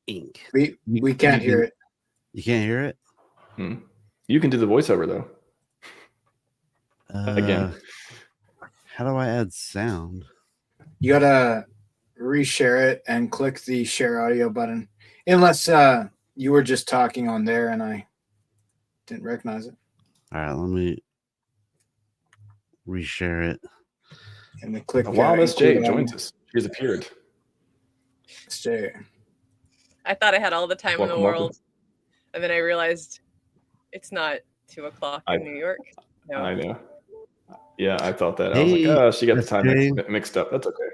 ink. We can't hear it. You can't hear it? You can do the voiceover though. Again. How do I add sound? You gotta reshare it and click the share audio button. Unless you were just talking on there and I didn't recognize it. All right, let me reshare it. And then click. While Miss J joins us, she's appeared. Miss J. I thought I had all the time in the world, welcome. and then I realized it's not 2 o'clock in New York. No. I know. Yeah, I thought that. Hey, I was like, oh, she got the Miss time J. mixed up. That's okay.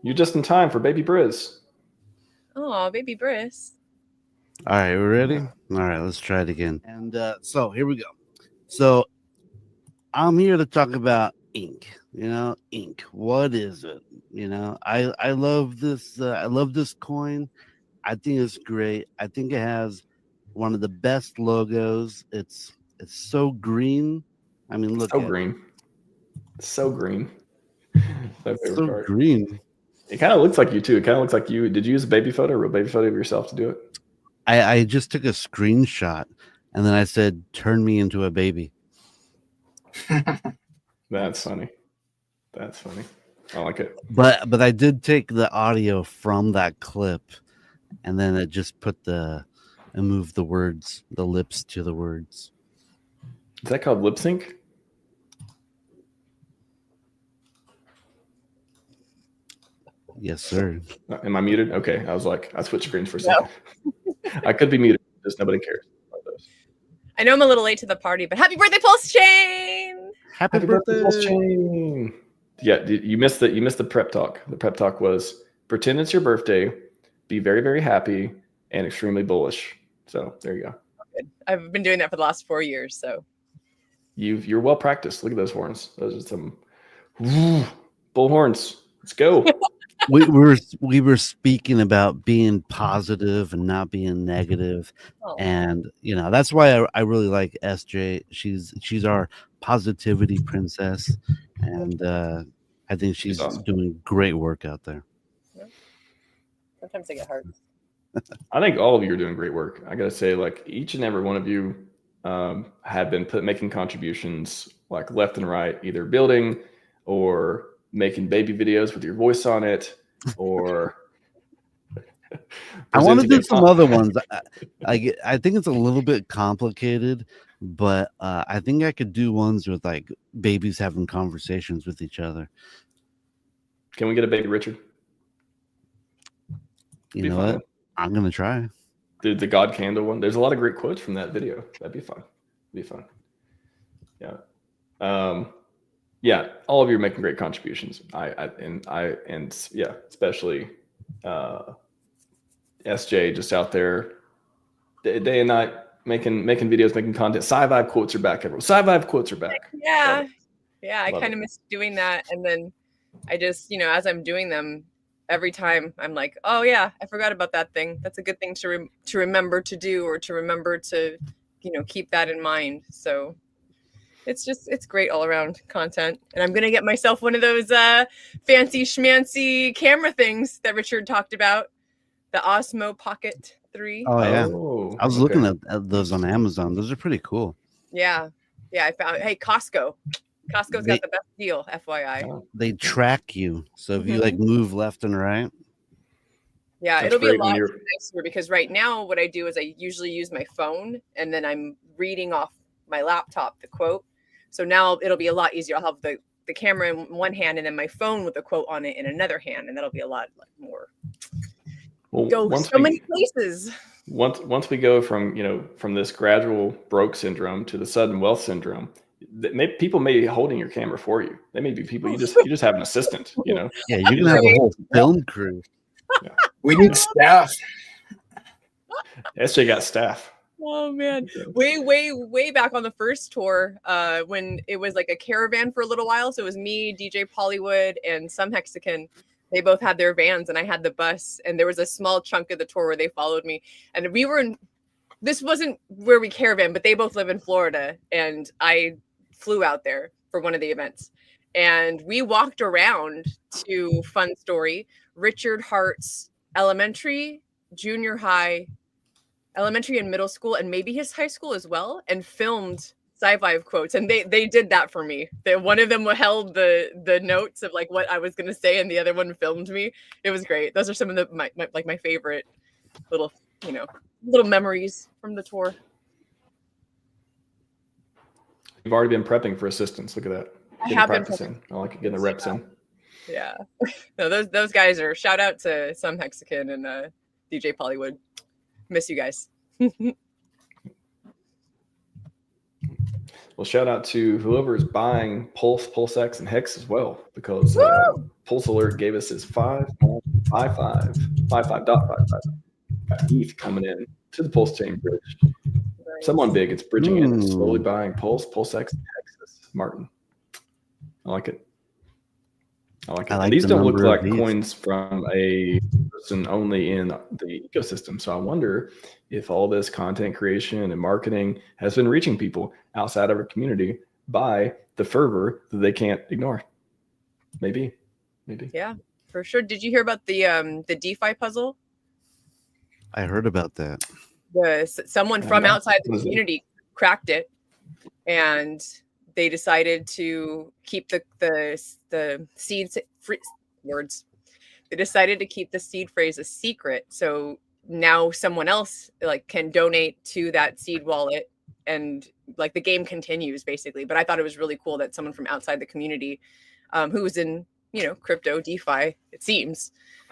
You're just in time for baby Briz. Oh, baby Briss. All right, we're ready? All right, let's try it again. And so here we go. So I'm here to talk about ink. Ink. What is it? I love this. I love this coin. I think it's great. I think it has one of the best logos. It's so green. I mean, look. So green. So green. My favorite So part. green. It kind of looks like you too. It kind of looks like you. Did you use a baby photo, a real baby photo of yourself to do it? I just took a screenshot and then I said, "Turn me into a baby." That's funny. That's funny. I like it. But I did take the audio from that clip, and then it just and moved the words, the lips to the words. Is that called lip sync? Yes, sir. Am I muted? Okay. I was like, I switched screens for a second. I could be muted. Just nobody cares about those. I know I'm a little late to the party, but happy birthday, Pulse Chain! Happy birthday, Pulse Chain! Yeah, you missed the prep talk. The prep talk was pretend it's your birthday, be very, very happy, and extremely bullish. So there you go. Good. I've been doing that for the last 4 years. So you're well practiced. Look at those horns. Those are some bull horns. Let's go. we were speaking about being positive and not being negative. And that's why I really like SJ. She's our positivity princess, and I think she's awesome. Doing great work out there. Sometimes I get hard. I think all of you are doing great work. I gotta say, like each and every one of you have been making contributions like left and right, either building or making baby videos with your voice on it, or I want to do some other ones. I think it's a little bit complicated, but I think I could do ones with like babies having conversations with each other. Can we get a baby Richard? You know what? I'm gonna try. The God Candle one. There's a lot of great quotes from that video. That'd be fun. Yeah. Yeah, all of you are making great contributions. Especially SJ just out there day and night making videos, making content. Sci-Vibe quotes are back, everyone. Sci-Vibe quotes are back. Yeah. I kind of miss doing that, and then I just, as I'm doing them, every time I'm like, oh yeah, I forgot about that thing. That's a good thing to remember to do, or to remember to, keep that in mind. So it's great all around content. And I'm going to get myself one of those fancy schmancy camera things that Richard talked about. The Osmo Pocket 3. Oh yeah. I was looking at those on Amazon. Those are pretty cool. Yeah. I found, hey, Costco's got the best deal, FYI. They track you. So if you like move left and right. Yeah, it'll be a lot nicer, because right now what I do is I usually use my phone and then I'm reading off my laptop the quote. So now it'll be a lot easier. I'll have the camera in one hand and then my phone with the quote on it in another hand, and that'll be a lot more. Go so many places. Once we go from this gradual broke syndrome to the sudden wealth syndrome, people may be holding your camera for you. They may be people you just have an assistant. Yeah, you can have a whole film crew. Yeah. We need staff. SJ got staff. Oh man, way back on the first tour, when it was like a caravan for a little while. So it was me, DJ Pollywood, and some Hexagon. They both had their vans, and I had the bus. And there was a small chunk of the tour where they followed me, and we were in. This wasn't where we caravan, but they both live in Florida, and I flew out there for one of the events, and we walked around to Fun Story, Richard Hart's elementary, junior high, elementary and middle school, and maybe his high school as well, and filmed sci-fi quotes. And they did that for me. One of them held the notes of like what I was gonna say, and the other one filmed me. It was great. Those are some of my favorite little little memories from the tour. You've already been prepping for assistance. Look at that. I have been practicing. I like getting the reps in. Yeah. No, those guys are, shout out to Some Hexagon and DJ Pollywood. Miss you guys. Well, shout out to whoever's buying Pulse, PulseX, and Hex as well, because Pulse Alert gave us his 5.55 ETH coming in to the Pulse Chain bridge. Someone big, it's bridging in, slowly buying Pulse, PulseX, and Hexus. Martin, I like it. And these don't look like coins from a person only in the ecosystem. So I wonder if all this content creation and marketing has been reaching people outside of our community by the fervor that they can't ignore. Maybe. Yeah, for sure. Did you hear about the DeFi puzzle? I heard about that. Someone from outside the community cracked it, and they decided to keep the seeds words. They decided to keep the seed phrase a secret. So now someone else like can donate to that seed wallet, and like the game continues basically. But I thought it was really cool that someone from outside the community, who was in crypto DeFi, it seems,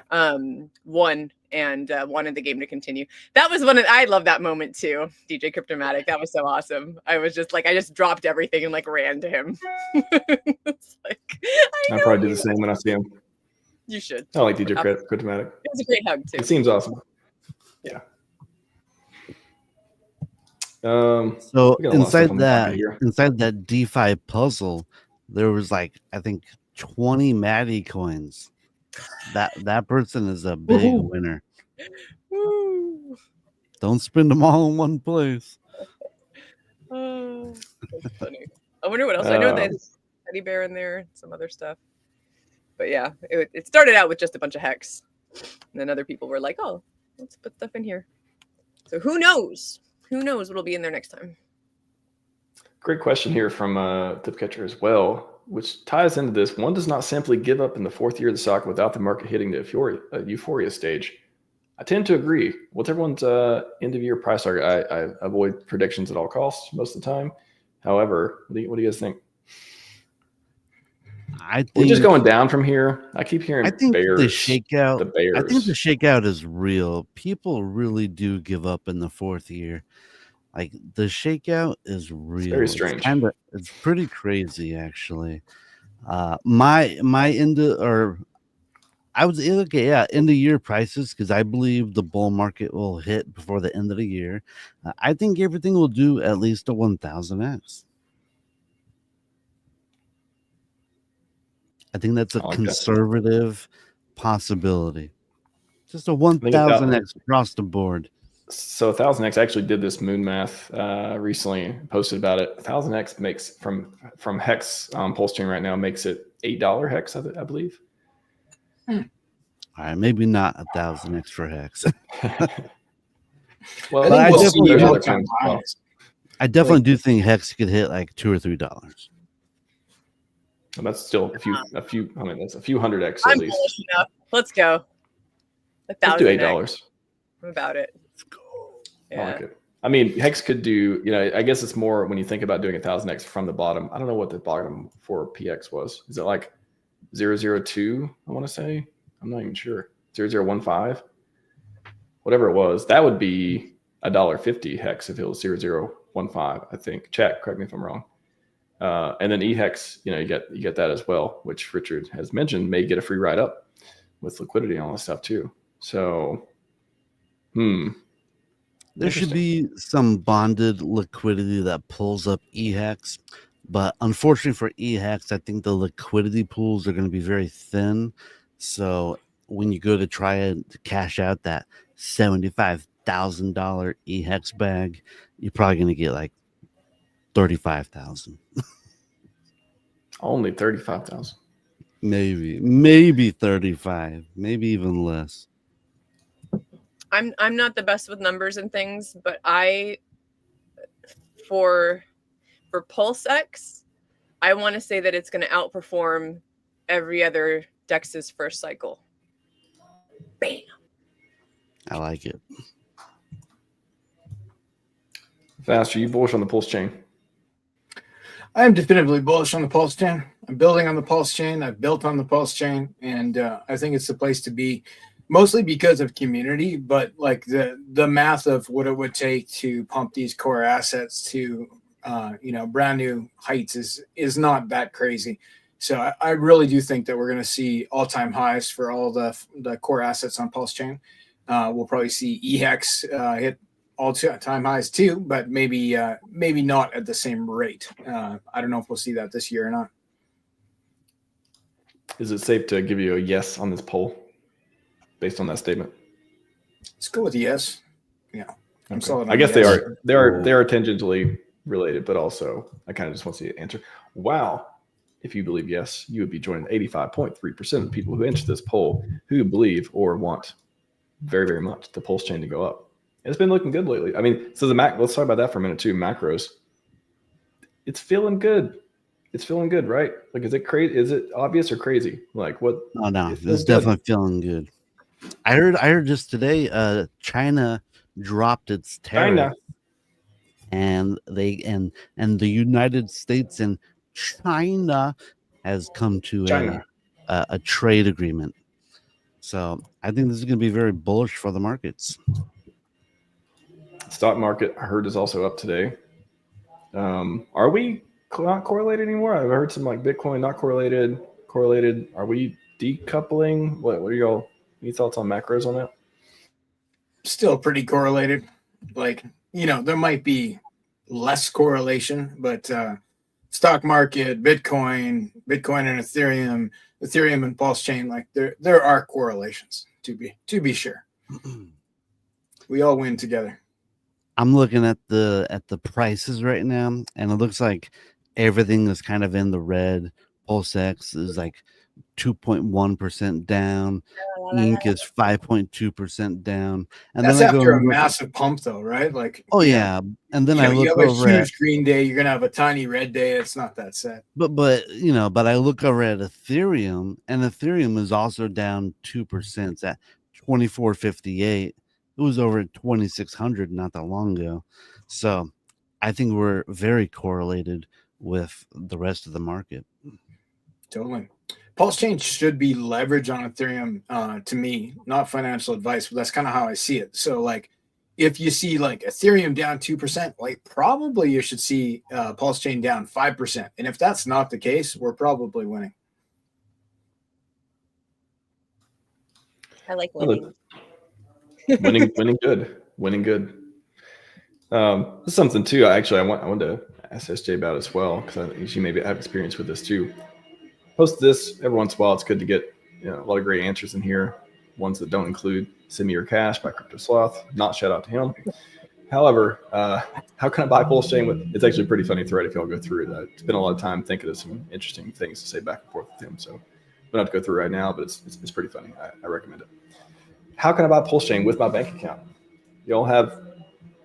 won and wanted the game to continue. That was I love that moment too, DJ Cryptomatic. That was so awesome. I was just like, I just dropped everything and like ran to him. It's like, I probably do the same when I see him. You should. I like DJ Cryptomatic. It was a great hug too. It seems awesome. Yeah. So inside that DeFi puzzle, there was like, I think 20 Maddie coins. That person is a big winner. Woo. Don't spend them all in one place. That's funny. I wonder what else. I know there's teddy bear in there, some other stuff. But yeah, it started out with just a bunch of hex, and then other people were like, "Oh, let's put stuff in here." So who knows? Who knows what'll be in there next time? Great question here from Tipcatcher as well, which ties into this. One does not simply give up in the fourth year of the stock without the market hitting the euphoria stage. I tend to agree. What's everyone's end of year price target? I avoid predictions at all costs most of the time. However, what do you guys think? I think we're just going down from here. I keep hearing bears. The shakeout. The bears. I think the shakeout is real. People really do give up in the fourth year. Like the shakeout is real. It's very strange. It's pretty crazy, actually. My end of end of year prices, because I believe the bull market will hit before the end of the year. I think everything will do at least a 1000x. I think that's a conservative possibility. Just a 1000x across the board. So 1000x actually did this moon math recently, posted about it. 1000x makes from hex on Pulse Chain right now makes it $8 hex, I believe. All right, maybe not 1000x for hex. Well, I definitely do think hex could hit like $2 or $3. And that's still a few. I mean, that's a few hundred X I'm at least. bullish enough. Let's go. Let's do $8. I'm about it. Let's go. Yeah. I like it. I mean, Hex could do. I guess it's more when you think about doing 1000X from the bottom. I don't know what the bottom for PX was. Is it like 002? I want to say. I'm not even sure. 0015. Whatever it was, that would be $1.50 Hex if it was 0015. I think. Chat, correct me if I'm wrong. And then eHex, you get that as well, which Richard has mentioned may get a free ride up with liquidity and all that stuff too. So, there should be some bonded liquidity that pulls up eHex, but unfortunately for eHex, I think the liquidity pools are going to be very thin. So when you go to try to cash out that $75,000 eHex bag, you're probably going to get like 35,000. Only 35,000. Maybe 35, maybe even less. I'm not the best with numbers and things, but for PulseX, I want to say that it's going to outperform every other DEX's first cycle. Bam. I like it. Fast, are you bullish on the pulse chain? I am definitively bullish on the pulse chain. I'm building on the pulse chain. I've built on the pulse chain, and I think it's the place to be, mostly because of community, but like the math of what it would take to pump these core assets to brand new heights is not that crazy. So I really do think that we're going to see all-time highs for all the core assets on pulse chain. We'll probably see EHEX hit all-time highs too, but maybe not at the same rate. I don't know if we'll see that this year or not. Is it safe to give you a yes on this poll based on that statement? Let's go with yes. Yeah, I'm solid. I guess yes. they are tangentially related, but also I kind of just want to see the answer. Wow. If you believe yes, you would be joining 85.3% of the people who entered this poll who believe or want very, very much the pulse chain to go up. It's been looking good lately. I mean, so let's talk about that for a minute too. Macros. It's feeling good. It's feeling good, right? Like, is it crazy? Is it obvious or crazy? Like what? Oh no, it's definitely feeling good. I heard just today, China dropped its tariff, and the United States and China has come to a trade agreement. So I think this is going to be very bullish for the markets. Stock market, I heard, is also up today. Are we not correlated anymore? I've heard some like Bitcoin not correlated. Are we decoupling? What are y'all? Any thoughts on macros on that? Still pretty correlated. Like, there might be less correlation, but stock market, Bitcoin and Ethereum and pulse chain, like there are correlations to be sure. We all win together. I'm looking at the prices right now, and it looks like everything is kind of in the red. PulseX is like 2.1% down. Inc is 5.2% down. And that's then after a massive pump, though, right? Like, yeah. And then I look you have over a huge green day. You're gonna have a tiny red day. It's not that sad. But I look over at Ethereum, and Ethereum is also down 2%. It's at 24.58. It was over at 2,600 not that long ago. So I think we're very correlated with the rest of the market. Totally. Pulse chain should be leverage on Ethereum, to me, not financial advice, but that's kind of how I see it. So like, if you see like Ethereum down 2%, like probably you should see Pulse chain down 5%. And if that's not the case, we're probably winning. I like winning. winning good. This is something too. I wanted to ask SJ about as well, because she maybe have experience with this too. Post this every once in a while. It's good to get a lot of great answers in here. Ones that don't include "Send Me Your Cash" by Crypto Sloth. Not shout out to him. However, how can I buy pulse chain with? It's actually a pretty funny thread if y'all go through it. It's been a lot of time thinking of some interesting things to say back and forth with him. So we don't have to go through right now, but it's pretty funny. I recommend it. How can I buy pulse chain with my bank account? Y'all have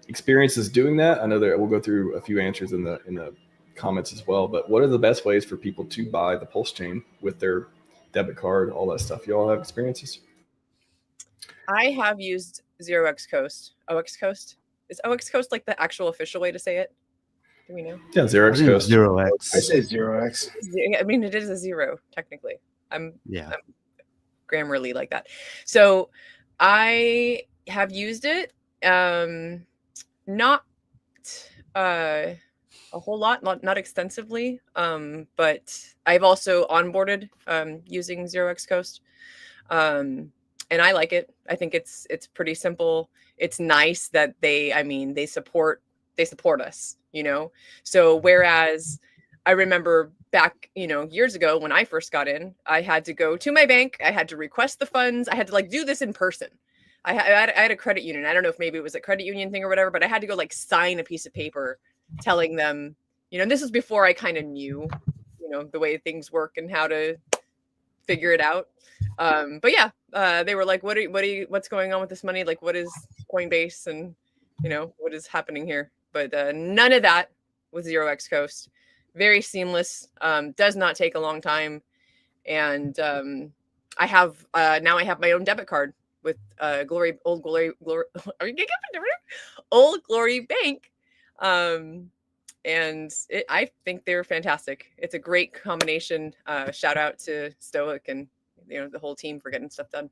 experiences doing that? I know that we'll go through a few answers in the comments as well, but what are the best ways for people to buy the pulse chain with their debit card, all that stuff? You all have experiences? I have used OX Coast. Is OX Coast like the actual official way to say it? Do we know? Yeah, OX Coast. 0x. I say 0x. I mean, it is a zero technically. I'm Grammarly like that. So I have used it. Not a whole lot, not extensively, but I've also onboarded using 0x Coast, and I like it. I think it's pretty simple. It's nice that they support us, So whereas I remember back, years ago when I first got in, I had to go to my bank, I had to request the funds, I had to do this in person. I had a credit union. I don't know if maybe it was a credit union thing or whatever, but I had to go sign a piece of paper telling them, this was before I kind of knew, the way things work and how to figure it out. But yeah, they were like, what's going on with this money? Like, what is Coinbase, and what is happening here? But none of that with 0x Coast. Very seamless. Does not take a long time, and I have now I have my own debit card with Old Glory Bank. And I think they're fantastic. It's a great combination. Shout out to Stoic and the whole team for getting stuff done.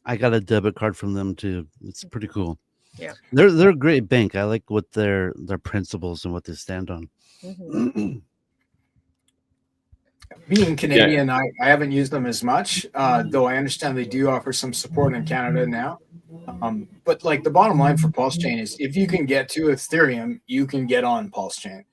I got a debit card from them too. It's pretty cool. Yeah, they're a great bank. I like what their principles and what they stand on. Mm-hmm. Being Canadian, I haven't used them as much, though I understand they do offer some support in Canada now. But like the bottom line for Pulse Chain is if you can get to Ethereum, you can get on Pulse Chain.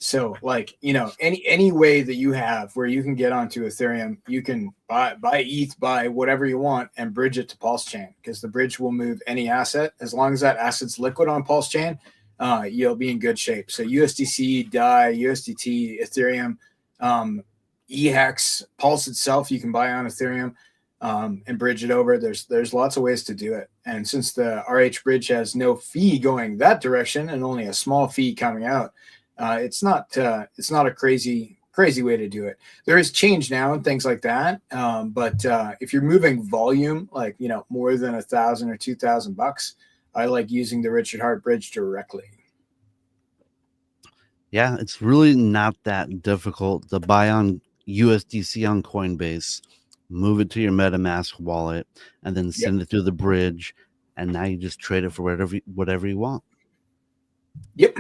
So like, any way that you have where you can get onto Ethereum, you can buy ETH, buy whatever you want and bridge it to Pulse Chain, because the bridge will move any asset. As long as that asset's liquid on Pulse Chain, you'll be in good shape. So USDC, DAI, USDT, Ethereum, eHex, Pulse itself, you can buy on Ethereum and bridge it over. There's lots of ways to do it. And since the RH bridge has no fee going that direction and only a small fee coming out, it's not a crazy way to do it. There is change now and things like that. But if you're moving volume, like, more than $1,000 or $2,000, I like using the Richard Hart bridge directly. Yeah, it's really not that difficult to buy on USDC on Coinbase, move it to your MetaMask wallet, and then send it through the bridge. And now you just trade it for whatever you want. Yep.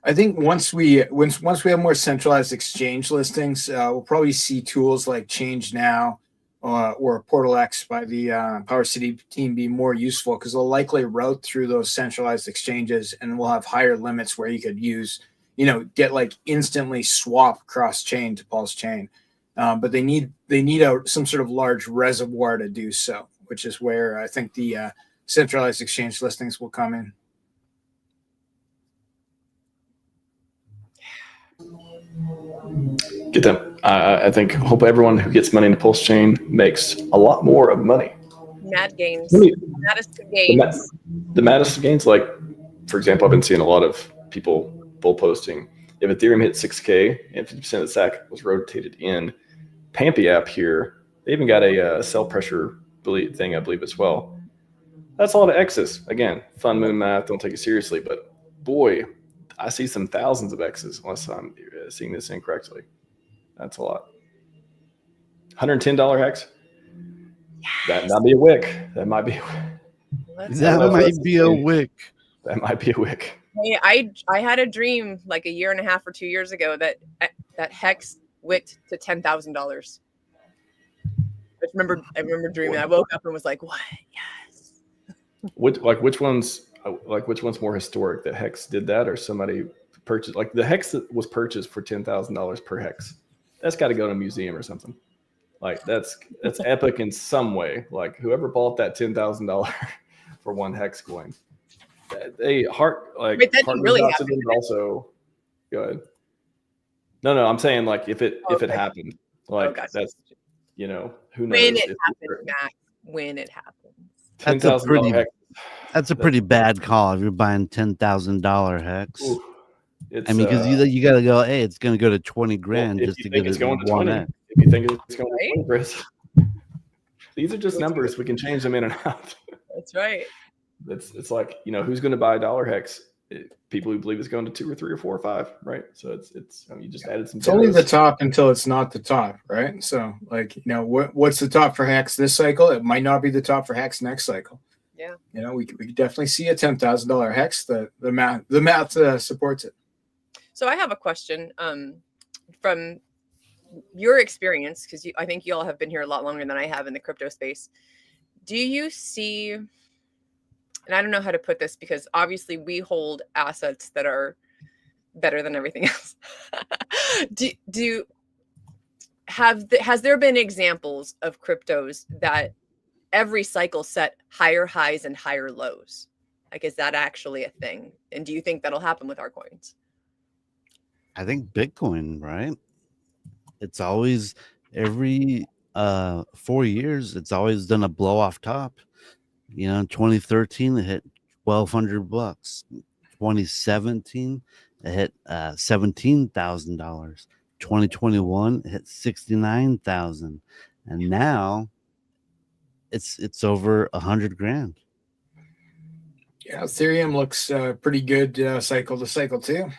I think once we have more centralized exchange listings, we'll probably see tools like Change Now or Portal X by the Power City team be more useful, because they'll likely route through those centralized exchanges, and we'll have higher limits where you could use, get like instantly swap cross chain to Pulse Chain. But they need some sort of large reservoir to do so, which is where I think the centralized exchange listings will come in. Get them. I hope everyone who gets money into Pulse Chain makes a lot more of money. Mad gains. Maddest gains. The maddest gains, like, for example, I've been seeing a lot of people bull posting. If Ethereum hit 6K and 50% of the stack was rotated in, Pampy app here, they even got a sell pressure thing, I believe, as well. That's a lot of X's. Again, fun moon math, don't take it seriously, but boy, I see some thousands of X's unless I'm seeing this incorrectly. That's a lot. $110 hex? Yes. That might be a wick. That might be a wick. That might be a wick. Hey, I had a dream like a year and a half or 2 years ago that hex wicked to $10,000. I remember dreaming. I woke up and was like, "What? Yes." Which one's more historic? That Hex did that, or somebody purchased, like the Hex that was purchased for $10,000 per Hex? That's got to go to a museum or something. Like that's epic in some way. Like whoever bought that $10,000 for one Hex coin, they Wait, that didn't really happen. Also, go ahead. No, I'm saying like if it happened, like that's who knows when it happens, Matt. When it happens, that's a pretty bad call if you're buying $10,000 Hex. Ooh, because you got to go, hey, it's going to go to 20 grand just to get it going to 20. Hex. If you think it's going to 20, Chris, these are just numbers. We can change them in and out. That's right. It's like, who's going to buy a dollar Hex? People who believe it's going to 2 or 3 or 4 or 5, right? So it's you just added some. It's only the top until it's not the top, right? So like, what's the top for Hex this cycle? It might not be the top for Hex next cycle. Yeah. We could definitely see a $10,000 Hex. The math supports it. So I have a question from your experience, because I think you all have been here a lot longer than I have in the crypto space. Do you see, and I don't know how to put this because obviously we hold assets that are better than everything else. Has there been examples of cryptos that every cycle set higher highs and higher lows? Like, is that actually a thing? And do you think that'll happen with our coins? I think Bitcoin, right? It's always every 4 years, it's always done a blow off top. You know, in 2013 it hit $1,200. 2017 it hit $17,000. 2021 it hit 69,000, and now it's over 100 grand. Yeah, Ethereum looks pretty good cycle to cycle too.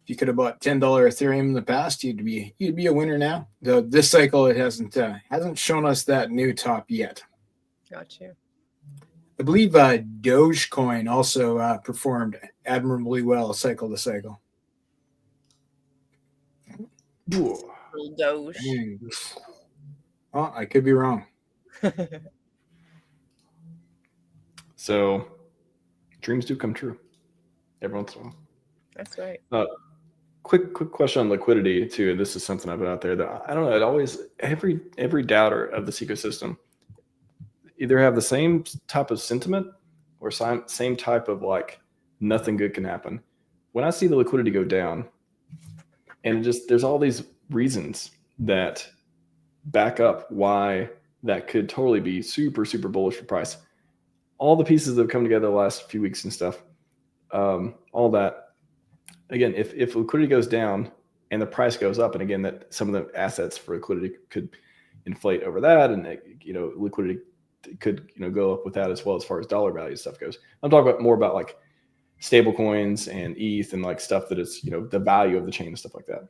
If you could have bought $10 Ethereum in the past, you'd be a winner now. Though this cycle it hasn't shown us that new top yet. Got you. I believe Dogecoin also performed admirably well cycle to cycle. Little Doge. Oh, I could be wrong. So dreams do come true every once in a while. That's right. Quick question on liquidity too. And this is something I've been out there that I don't know. It always every doubter of this ecosystem either have the same type of sentiment or same type of like nothing good can happen. When I see the liquidity go down, and there's all these reasons that back up why that could totally be super super bullish for price. All the pieces that have come together the last few weeks and stuff, all that. Again, if liquidity goes down and the price goes up, and again, that some of the assets for liquidity could inflate over that, and liquidity could go up with that as well as far as dollar value stuff goes. I'm talking about more about like stable coins and ETH and like stuff that is the value of the chain and stuff like that.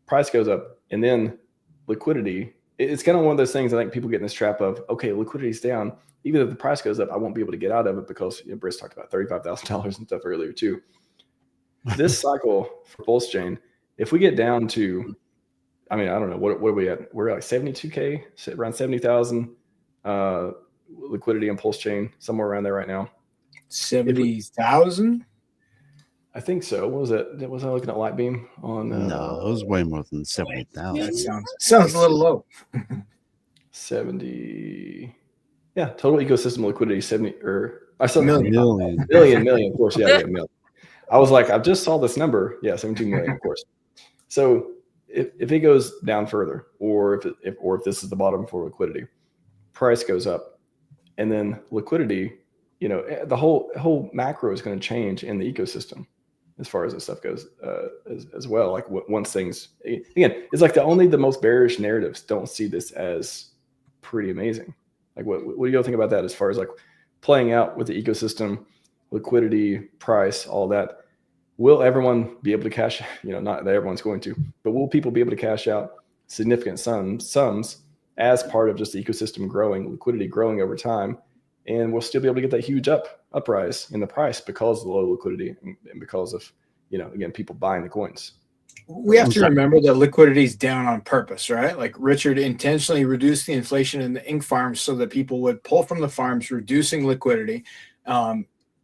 Price goes up, and then liquidity. It's kind of one of those things I think people get in this trap of, okay, liquidity's down. Even if the price goes up, I won't be able to get out of it because Brice talked about $35,000 and stuff earlier too. This cycle for PulseChain, if we get down to, I mean, I don't know, what are we at? We're like 72K, around 70,000 liquidity on PulseChain, somewhere around there right now. 70,000? I think so. What was it? Was I looking at Lightbeam on? No, it was way more than 70,000. That sounds a little low. 70. Yeah, total ecosystem liquidity 70 or I said Million. Million, of course. Yeah, million. I was like, I just saw this number. Yeah, 17 million, of course. So if it goes down further, or if this is the bottom for liquidity, price goes up, and then liquidity, the whole macro is going to change in the ecosystem as far as this stuff goes as well. Like once things, again, it's like the most bearish narratives don't see this as pretty amazing. Like what do you all think about that as far as like playing out with the ecosystem, liquidity, price, all that? Will everyone be able to cash? Not that everyone's going to, but will people be able to cash out significant sums as part of just the ecosystem growing, liquidity growing over time, and we'll still be able to get that huge uprise in the price because of the low liquidity and because of again, people buying the coins. We have to remember that liquidity is down on purpose, right? Like Richard intentionally reduced the inflation in the ink farms so that people would pull from the farms, reducing liquidity.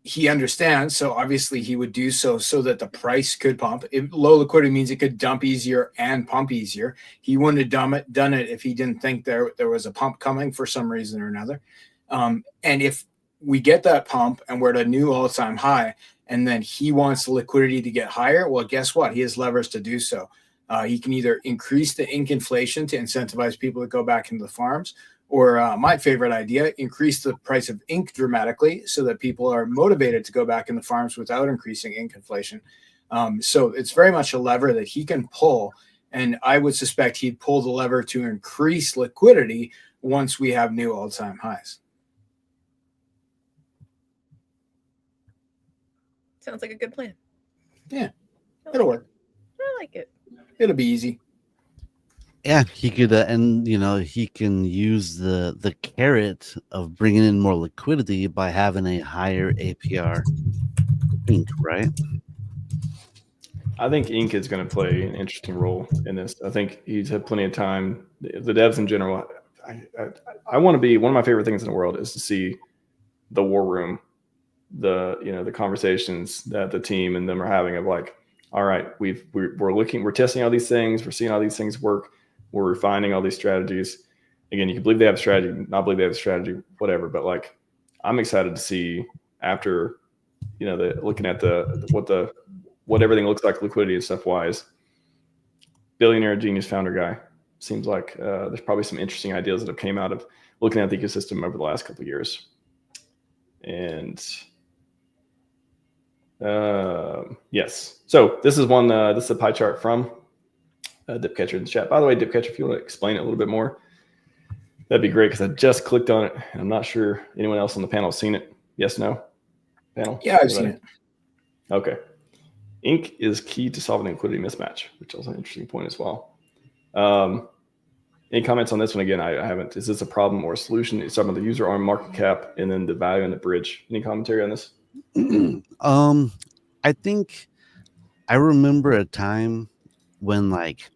He understands, so obviously he would do so that the price could pump. Low liquidity means it could dump easier and pump easier. He wouldn't have done it if he didn't think there was a pump coming for some reason or another. And if we get that pump and we're at a new all-time high, and then he wants the liquidity to get higher, well, guess what? He has levers to do so. He can either increase the ink inflation to incentivize people to go back into the farms, or my favorite idea, increase the price of ink dramatically so that people are motivated to go back in the farms without increasing ink inflation. So it's very much a lever that he can pull, and I would suspect he'd pull the lever to increase liquidity once we have new all-time highs. Sounds like a good plan. Yeah, it'll work. I like it. It'll be easy. Yeah, he could, and he can use the carrot of bringing in more liquidity by having a higher APR ink, right? I think ink is going to play an interesting role in this. I think he's had plenty of time. The devs in general, I want to be, one of my favorite things in the world is to see the war room, the conversations that the team and them are having of like, all right, we're testing all these things, we're seeing how these things work, we're refining all these strategies. Again, you can believe they have a strategy, not believe they have a strategy, whatever. But like, I'm excited to see after, looking at what everything looks like liquidity and stuff wise. Billionaire, genius, founder guy, seems like there's probably some interesting ideas that have came out of looking at the ecosystem over the last couple of years. And yes, so this is one. This is a pie chart from Dipcatcher in the chat. By the way, Dipcatcher, if you want to explain it a little bit more, that'd be great, because I just clicked on it and I'm not sure anyone else on the panel has seen it. Yes, no? Panel? Yeah, I've seen it. Okay. Ink is key to solving the liquidity mismatch, which is an interesting point as well. Any comments on this one? Again, I haven't. Is this a problem or a solution? It's talking about the user arm market cap and then the value on the bridge. Any commentary on this? I think I remember a time when like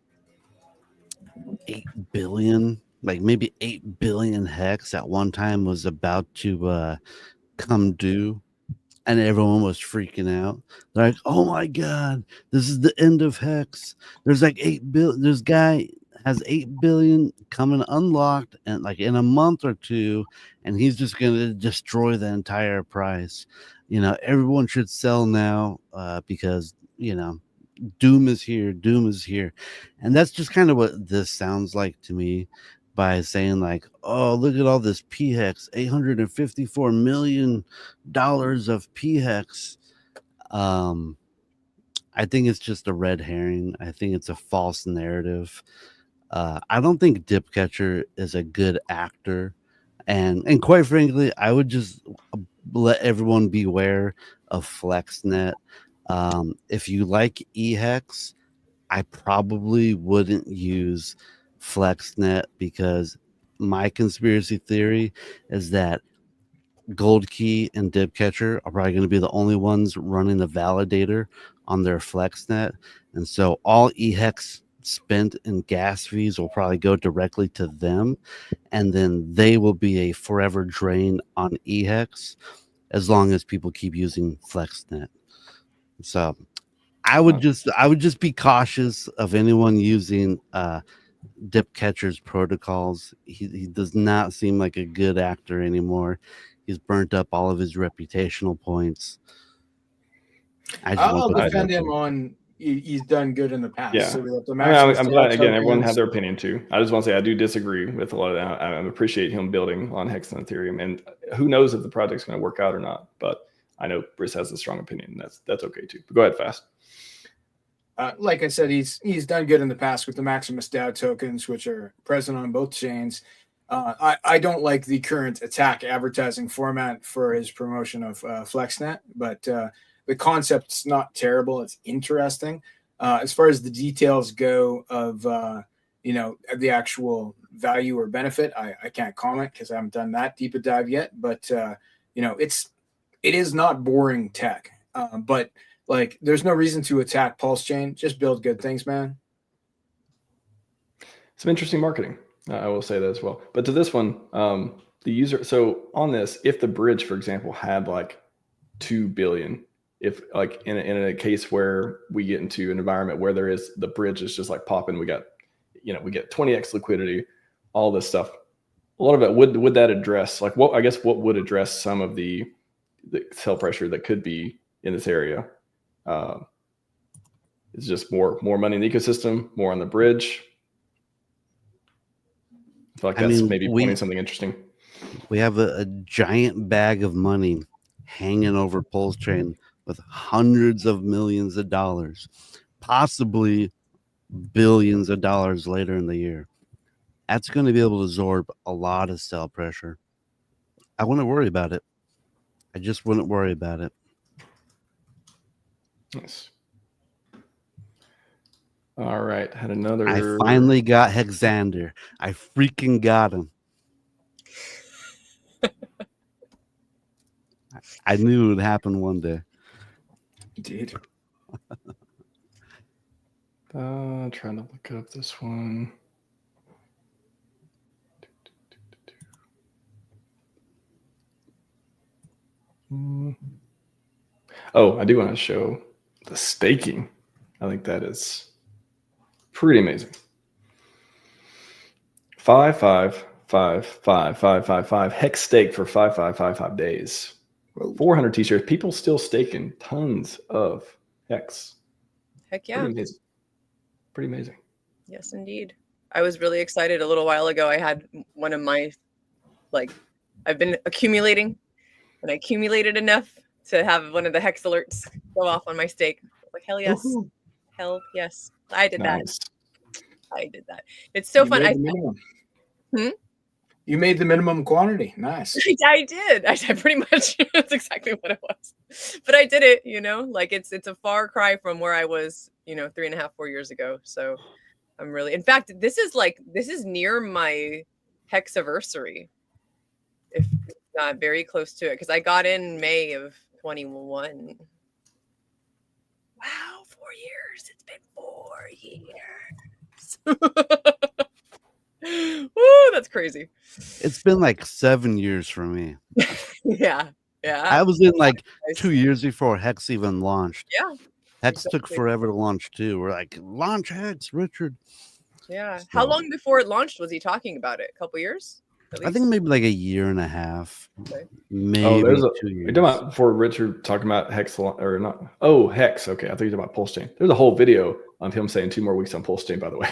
8 billion, like maybe 8 billion hex at one time was about to come due, and everyone was freaking out. They're like, oh my god, this is the end of hex. There's like 8 billion. This guy has 8 billion coming unlocked, and like in a month or two, and he's just gonna destroy the entire price. Everyone should sell now, because doom is here, doom is here. And that's just kind of what this sounds like to me, by saying like, oh, look at all this PHEX, $854 million of PHEX. I think it's just a red herring. I think it's a false narrative. I don't think Dipcatcher is a good actor. And quite frankly, I would just let everyone beware of FlexNet. If you like eHex, I probably wouldn't use FlexNet, because my conspiracy theory is that Goldkey and Dipcatcher are probably going to be the only ones running the validator on their FlexNet. And so all eHex spent in gas fees will probably go directly to them. And then they will be a forever drain on eHex as long as people keep using FlexNet. So I would just be cautious of anyone using Dipcatcher's protocols. He does not seem like a good actor anymore. He's burnt up all of his reputational points. I'll defend him on he's done good in the past. Yeah. So I'm glad, again, everyone had their opinion too. I just want to say I do disagree with a lot of that. I appreciate him building on Hex and Ethereum, and who knows if the project's going to work out or not. But I know Brice has a strong opinion. That's okay too. But go ahead, Fast. Like I said, he's done good in the past with the Maximus DAO tokens, which are present on both chains. I don't like the current attack advertising format for his promotion of FlexNet, but the concept's not terrible. It's interesting. As far as the details go of the actual value or benefit, I can't comment because I haven't done that deep a dive yet. But it is not boring tech. But like, there's no reason to attack Pulse Chain. Just build good things, man. Some interesting marketing. I will say that as well. But to this one, the user. So on this, if the bridge, for example, had like 2 billion, if like in a case where we get into an environment where the bridge is just like popping, we get 20x liquidity, all this stuff. A lot of it would that address like what would address some of the sell pressure that could be in this area? It's just more money in the ecosystem, more on the bridge. I feel like that's maybe pointing something interesting. We have a giant bag of money hanging over Pulse Chain with hundreds of millions of dollars, possibly billions of dollars later in the year. That's going to be able to absorb a lot of sell pressure. I wouldn't worry about it. I just wouldn't worry about it. Nice. All right. Had another. I finally got Hexander. I freaking got him. I knew it would happen one day. Indeed. Trying to look up this one. Oh, I do want to show the staking. I think that is pretty amazing. 5555555 hex stake for 5555 days. 400 t-shirts. People still staking tons of hex. Heck yeah. Pretty amazing. Yes, indeed. I was really excited a little while ago. I had one of my, like, I've been accumulating, and I accumulated enough to have one of the hex alerts go off on my stake. Like, hell yes. Woohoo. Hell yes. I did Nice. that. I did that. It's so fun. Made the minimum. Hmm? You made the minimum quantity. Nice. I did. I pretty much, that's exactly what it was. But I did it, like it's a far cry from where I was, 3.5, 4 years ago. So I'm really, in fact, this is near my hexaversary, if not very close to it, because I got in May of 21. Wow, 4 years. It's been 4 years. Woo, that's crazy. It's been like 7 years for me. Yeah. I was in like 2 years before Hex even launched. Yeah. Hex took forever to launch too. We're like, launch Hex, Richard. Yeah. So, how long before it launched was he talking about it? A couple years? I think maybe like 1.5 years. Okay. Maybe 2 years. You're talking about before Richard talking about Hex or not? Oh, Hex. Okay, I thought you were talking about Pulse Chain. There's a whole video of him saying 2 more weeks on Pulse Chain. By the way,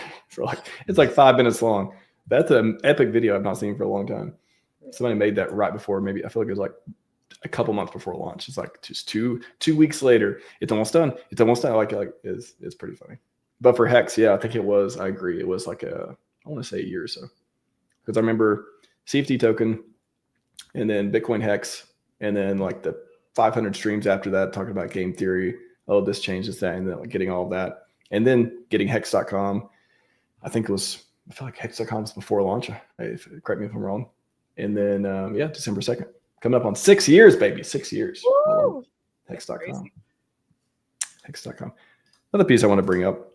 it's like 5 minutes long. That's an epic video I've not seen for a long time. Somebody made that right before. Maybe I feel like it was like a couple months before launch. It's like just two weeks later. It's almost done. It's almost done. Like it's pretty funny. But for Hex, yeah, I think it was. I agree. It was like I want to say 1 year or so, because I remember CFD token, and then Bitcoin Hex, and then like the 500 streams after that talking about game theory. Oh, this changes that, and then like getting all of that, and then getting Hex.com. I think it was. I feel like Hex.com was before launch. Correct me if I'm wrong. And then December 2nd, coming up on 6 years, baby, 6 years. Hex.com. Hex.com. Another piece I want to bring up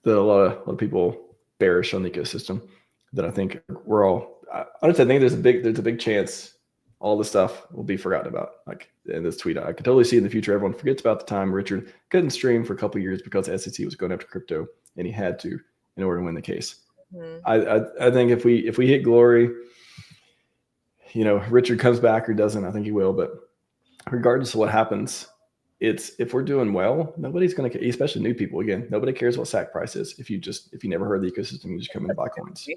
that a lot of people bearish on the ecosystem that I think we're all. Honestly, I think there's a big chance all this stuff will be forgotten about. Like in this tweet, I could totally see in the future everyone forgets about the time Richard couldn't stream for a couple of years because the SEC was going after crypto and he had to in order to win the case. Mm-hmm. I think if we hit glory, Richard comes back or doesn't, I think he will. But regardless of what happens, it's if we're doing well, nobody's going to, especially new people. Again, nobody cares what SAC price is. If you never heard the ecosystem, you just come in and buy coins.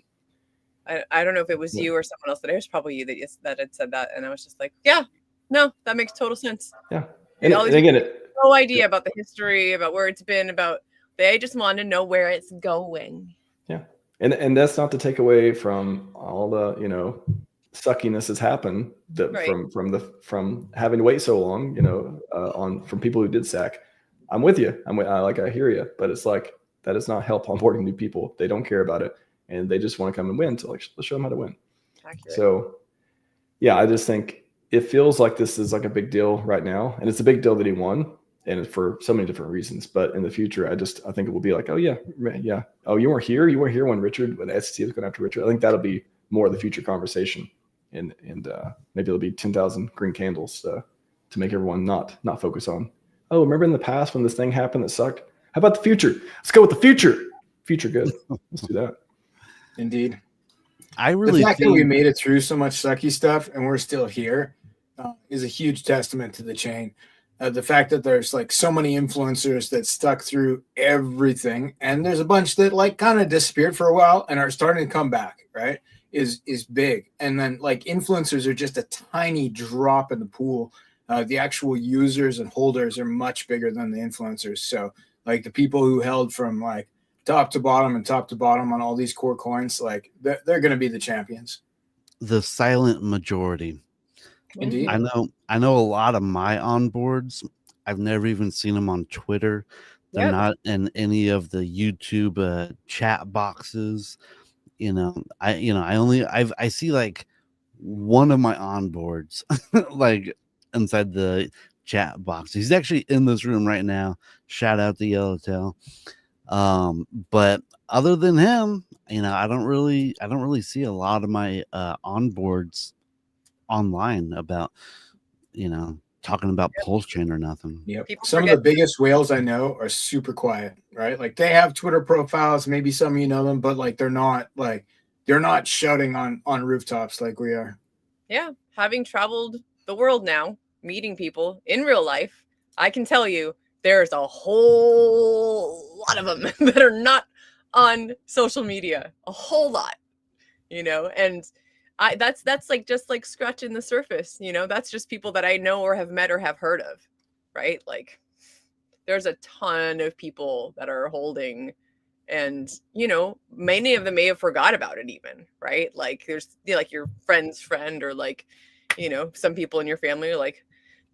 I don't know if it was you or someone else, but it was probably you that had said that, and I was just like, yeah, no, that makes total sense. Yeah, and again, no idea about the history, about where it's been, they just want to know where it's going. Yeah, and that's not to take away from all the suckiness has happened from having to wait so long, from people who did SAC. I'm with you. I hear you, but it's like that does not help onboarding new people. They don't care about it, and they just want to come and win. So let's show them how to win. Accurate. So yeah, I just think it feels like this is like a big deal right now, and it's a big deal that he won, and for so many different reasons. But in the future, I think it will be like, oh yeah. Oh, you weren't here when the SEC was going after Richard. I think that'll be more of the future conversation. And maybe it'll be 10,000 green candles to make everyone not focus on. Oh, remember in the past when this thing happened that sucked? How about the future? Let's go with the future. Future good. Let's do that. Indeed. The fact that we made it through so much sucky stuff and we're still here is a huge testament to the chain. The fact that there's like so many influencers that stuck through everything, and there's a bunch that like kind of disappeared for a while and are starting to come back, right? Is big. And then like influencers are just a tiny drop in the pool. The actual users and holders are much bigger than the influencers. So like the people who held from like top to bottom on all these core coins, like they're going to be the champions. The silent majority. Indeed. I know a lot of my onboards. I've never even seen them on Twitter. They're not in any of the YouTube chat boxes. I see like one of my onboards like inside the chat box. He's actually in this room right now. Shout out to Yellowtail. But other than him, I don't really see a lot of my onboards online about talking about Pulse Chain or nothing. Yep. Some of the biggest whales I know are super quiet, right? Like they have Twitter profiles, maybe some of you know them, but like they're not shouting on rooftops like we are. Yeah. Having traveled the world now, meeting people in real life, I can tell you there's a whole lot of them that are not on social media, a whole lot, and that's like just like scratching the surface, that's just people that I know or have met or have heard of, right? Like there's a ton of people that are holding, and many of them may have forgot about it even, right? Like there's like your friend's friend, or like some people in your family are like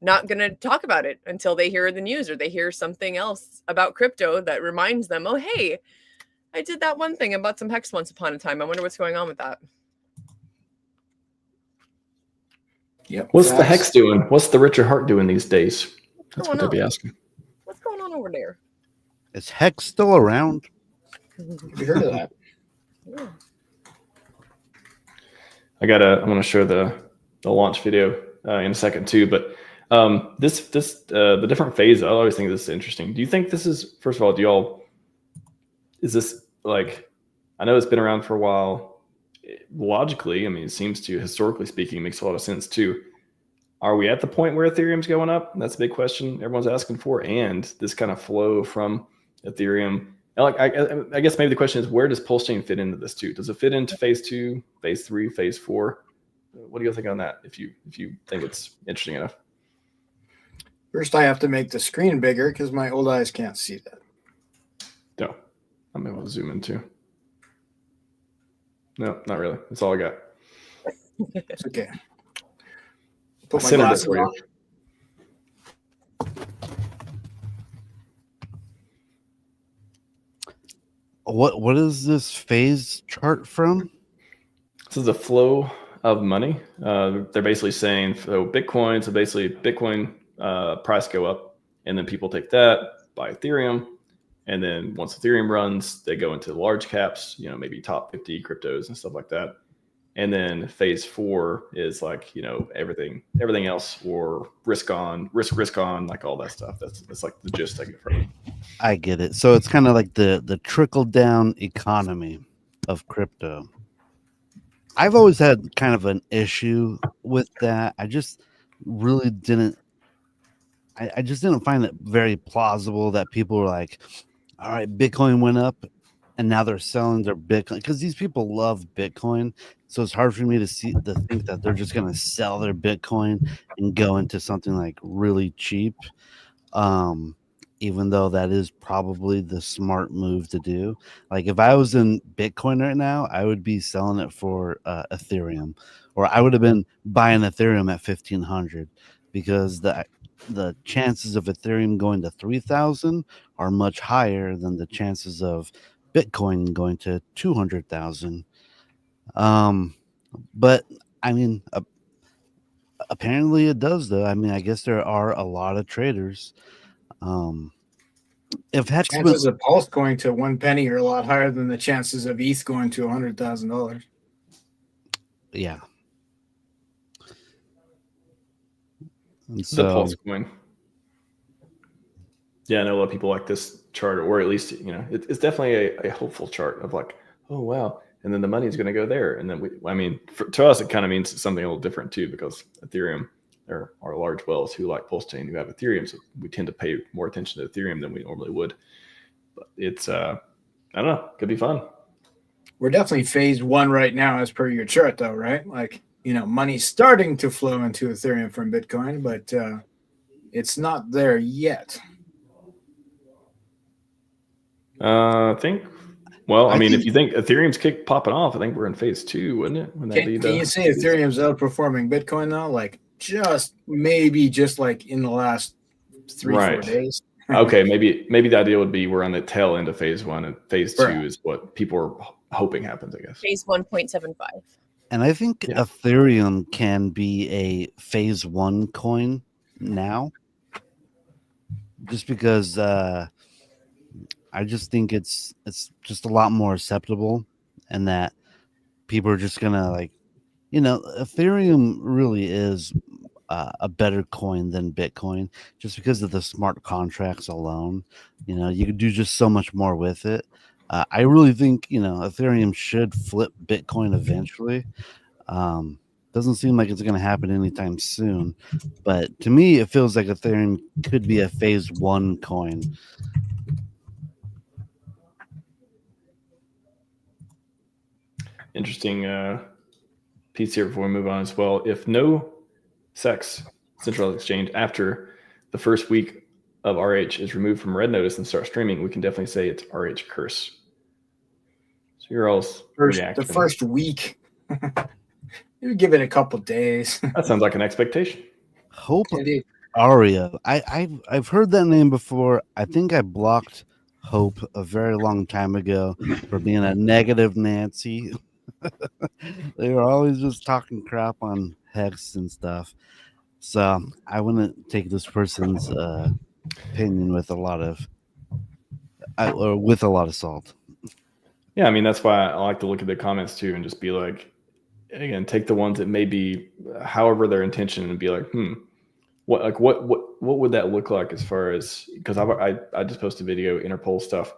not gonna talk about it until they hear the news or they hear something else about crypto that reminds them, oh hey, I did that one thing and bought some hex once upon a time. I wonder what's going on with that. Yep. What's the hex doing? What's the Richard Hart doing these days? That's what they'd be asking. What's going on over there? Is hex still around? Have you heard of that? Yeah. I want to show the launch video in a second too, but the different phases, I always think this is interesting. Do you think this is, first of all, is this like, I know it's been around for a while. Logically, I mean, it seems to, historically speaking, makes a lot of sense too. Are we at the point where Ethereum's going up? That's a big question everyone's asking for. And this kind of flow from Ethereum. And like, I guess maybe the question is, where does PulseChain fit into this too? Does it fit into phase 2, phase 3, phase 4? What do you think on that? If you think it's interesting enough. First, I have to make the screen bigger because my old eyes can't see that. No, I'm able to zoom in too. No, not really. That's all I got. It's okay. Put my glasses on. What is this phase chart from? This is the flow of money. They're basically saying, so Bitcoin, Bitcoin price go up, and then people take that, buy Ethereum, and then once Ethereum runs, they go into large caps, maybe top 50 cryptos and stuff like that. And then phase 4 is like, everything else, or risk on, like all that stuff. That's like the gist I get from it. I get it. So it's kind of like the trickle down economy of crypto. I've always had kind of an issue with that. I just really didn't. I just didn't find it very plausible that people were like, all right, Bitcoin went up and now they're selling their Bitcoin, because these people love Bitcoin. So it's hard for me to think that they're just going to sell their Bitcoin and go into something like really cheap. Even though that is probably the smart move to do. Like if I was in Bitcoin right now, I would be selling it for Ethereum, or I would have been buying Ethereum at 1,500, because the chances of Ethereum going to 3,000 are much higher than the chances of Bitcoin going to 200,000. But I mean, apparently it does though. I mean, I guess there are a lot of traders. If chances of Pulse going to 1 penny are a lot higher than the chances of ETH going to $100,000. Yeah. And so, the Pulse coin. Yeah, I know a lot of people like this chart, or at least, it's definitely a hopeful chart of like, oh, wow. And then the money's going to go there. And then to us, it kind of means something a little different too, because Ethereum, there are large whales who like PulseChain who have Ethereum. So we tend to pay more attention to Ethereum than we normally would. But it's, I don't know, could be fun. We're definitely phase 1 right now, as per your chart though, right? Like, money's starting to flow into Ethereum from Bitcoin, but it's not there yet. I think, if you think Ethereum's popping off, I think we're in phase 2, wouldn't it? Can you say Ethereum's outperforming Bitcoin though? Like just like in the last 3-4 days. Okay, maybe the idea would be we're on the tail end of phase 1, and phase 2 is what people are hoping happens, I guess. Phase 1.75. And I think Ethereum can be a phase 1 coin now, just because I just think it's just a lot more acceptable, and that people are just gonna Ethereum really is a better coin than Bitcoin, just because of the smart contracts alone. You can do just so much more with it. I really think Ethereum should flip Bitcoin eventually. Doesn't seem like it's going to happen anytime soon, but to me, it feels like Ethereum could be a phase 1 coin. interesting piece here before we move on as well. If no sex centralized exchange after the first week of RH is removed from red notice and start streaming, we can definitely say it's RH curse. So you're all reacting. The first week. You give it a couple days. That sounds like an expectation. Hope Aria. I've heard that name before. I think I blocked Hope a very long time ago for being a negative Nancy. They were always just talking crap on Hex and stuff. So I wouldn't take this person's opinion with a lot of salt. Yeah, I mean that's why I like to look at the comments too and just be like, again, take the ones that may be however their intention and be like, what would that look like as far as, because I just posted video Interpol stuff.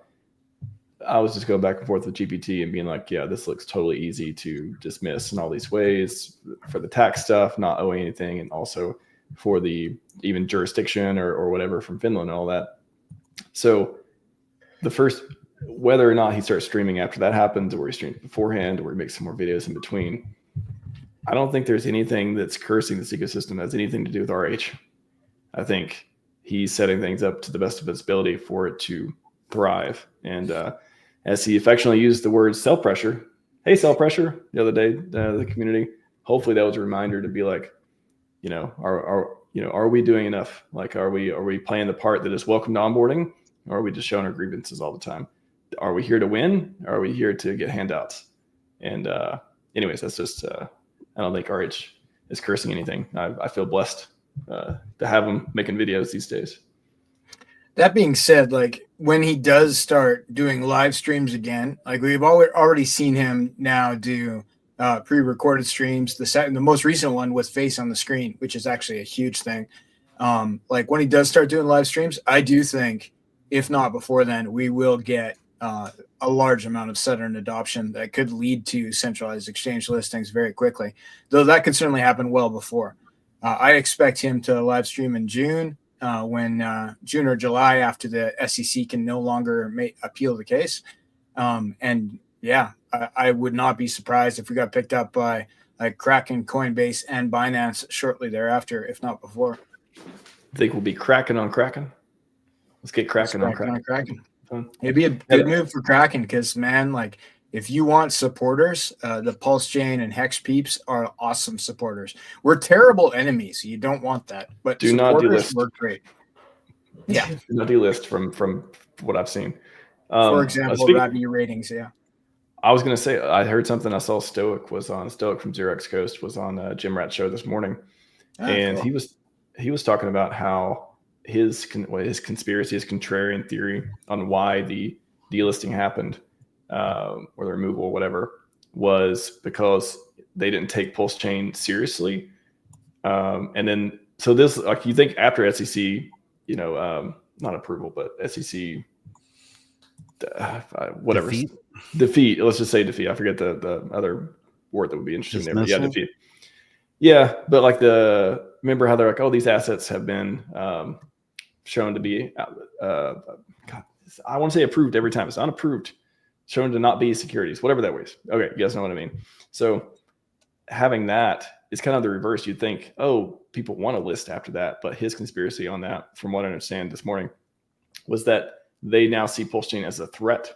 I was just going back and forth with GPT and being like, yeah, this looks totally easy to dismiss in all these ways for the tax stuff, not owing anything, and also for the even jurisdiction or whatever from Finland and all that. So the first, whether or not he starts streaming after that happens, or he streams beforehand, or he makes some more videos in between, I don't think there's anything that's cursing this ecosystem that has anything to do with RH. I think he's setting things up to the best of his ability for it to thrive. And as he affectionately used the word cell pressure, hey, cell pressure, the other day, the community, hopefully that was a reminder to be like, are we doing enough? Like, are we playing the part that is welcome to onboarding, or are we just showing our grievances all the time? Are we here to win? Or are we here to get handouts? And anyways, that's just, I don't think RH is cursing anything. I feel blessed to have him making videos these days. That being said, like when he does start doing live streams again, like we've already seen him now do pre-recorded streams. The most recent one was face on the screen, which is actually a huge thing. Like when he does start doing live streams, I do think, if not before then, we will get a large amount of sudden adoption that could lead to centralized exchange listings very quickly, though that could certainly happen well before. I expect him to live stream in June, when June or July, after the SEC can no longer appeal the case. And yeah, I would not be surprised if we got picked up by like Kraken, Coinbase, and Binance shortly thereafter, if not before. I think we'll be cracking on Kraken. Let's get cracking on Kraken. It'd be a good move for Kraken because, man, like if you want supporters, the Pulse Chain and Hex peeps are awesome supporters. We're terrible enemies. You don't want that. But do not delist. We're great. Yeah. Do not delist from what I've seen. For example, revenue ratings. Yeah. I was going to say, I heard something. I saw Stoic from Xerox Coast was on Jim Rat's show this morning. And cool. he was talking about how his conspiracy, his contrarian theory on why the delisting happened, or the removal or whatever, was because they didn't take Pulse Chain seriously. And then, so this, like, you think after SEC, not approval, but SEC, whatever. Defeat. Let's just say defeat. I forget the other word that would be interesting there. But yeah, defeat. Yeah, but like remember how they're like, oh, these assets have been shown to be, I want to say approved every time. It's unapproved, shown to not be securities, whatever that was. Okay, you guys know what I mean. So having that is kind of the reverse. You'd think, oh, people want to list after that. But his conspiracy on that, from what I understand this morning, was that they now see Pulse Chain as a threat.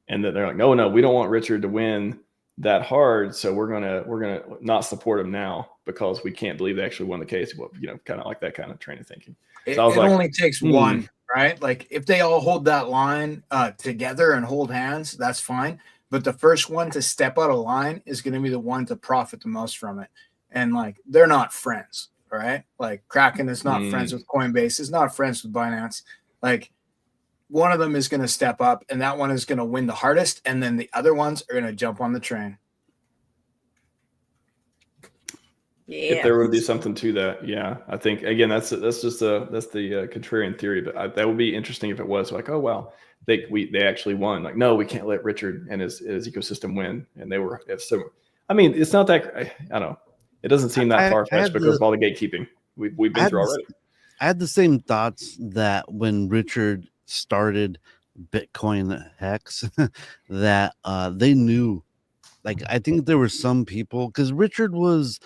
And that they're like, no, we don't want Richard to win that hard. So we're gonna not support him now because we can't believe they actually won the case. Well, kind of like that kind of train of thinking. So it only takes one, right? Like if they all hold that line together and hold hands, that's fine. But the first one to step out of line is going to be the one to profit the most from it. And like, they're not friends, all right? Like Kraken is not friends with Coinbase, is not friends with Binance. Like one of them is going to step up and that one is going to win the hardest. And then the other ones are going to jump on the train. Yeah. If there would be something to that, yeah, I think again that's the contrarian theory, but that would be interesting if it was like, oh wow, they actually won. Like, no, we can't let Richard and his ecosystem win, and they were. So, I mean, it's not that I don't know. It doesn't seem that far fetched because of all the gatekeeping we've been through already. I had the same thoughts that when Richard started Bitcoin Hex, that they knew like I think there were some people because Richard was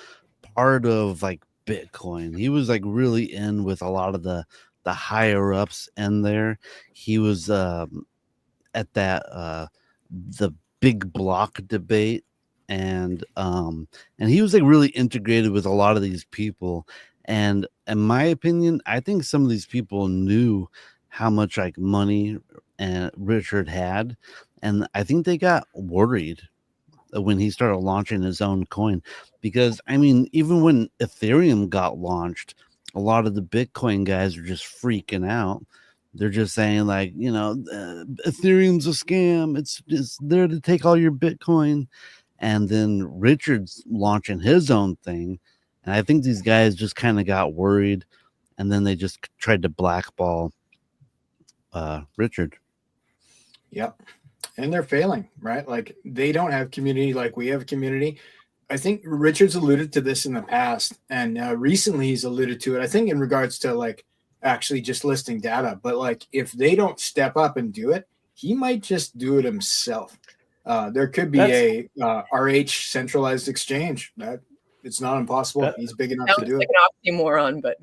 part of like Bitcoin. He was like really in with a lot of the higher ups in there. He was at that the big block debate, and he was like really integrated with a lot of these people. And in my opinion, I think some of these people knew how much like money and Richard had, and I think they got worried when he started launching his own coin. Because I mean, even when Ethereum got launched, a lot of the Bitcoin guys are just freaking out. They're just saying like, Ethereum's a scam. It's there to take all your Bitcoin. And then Richard's launching his own thing, and I think these guys just kind of got worried, and then they just tried to blackball Richard. Yep. And they're failing, right? Like they don't have community like we have community. I think Richard's alluded to this in the past, and recently he's alluded to it. I think in regards to like actually just listing data, but like if they don't step up and do it, he might just do it himself. There could be a RH centralized exchange. That it's not impossible. He's big enough to do like it. An oxymoron, but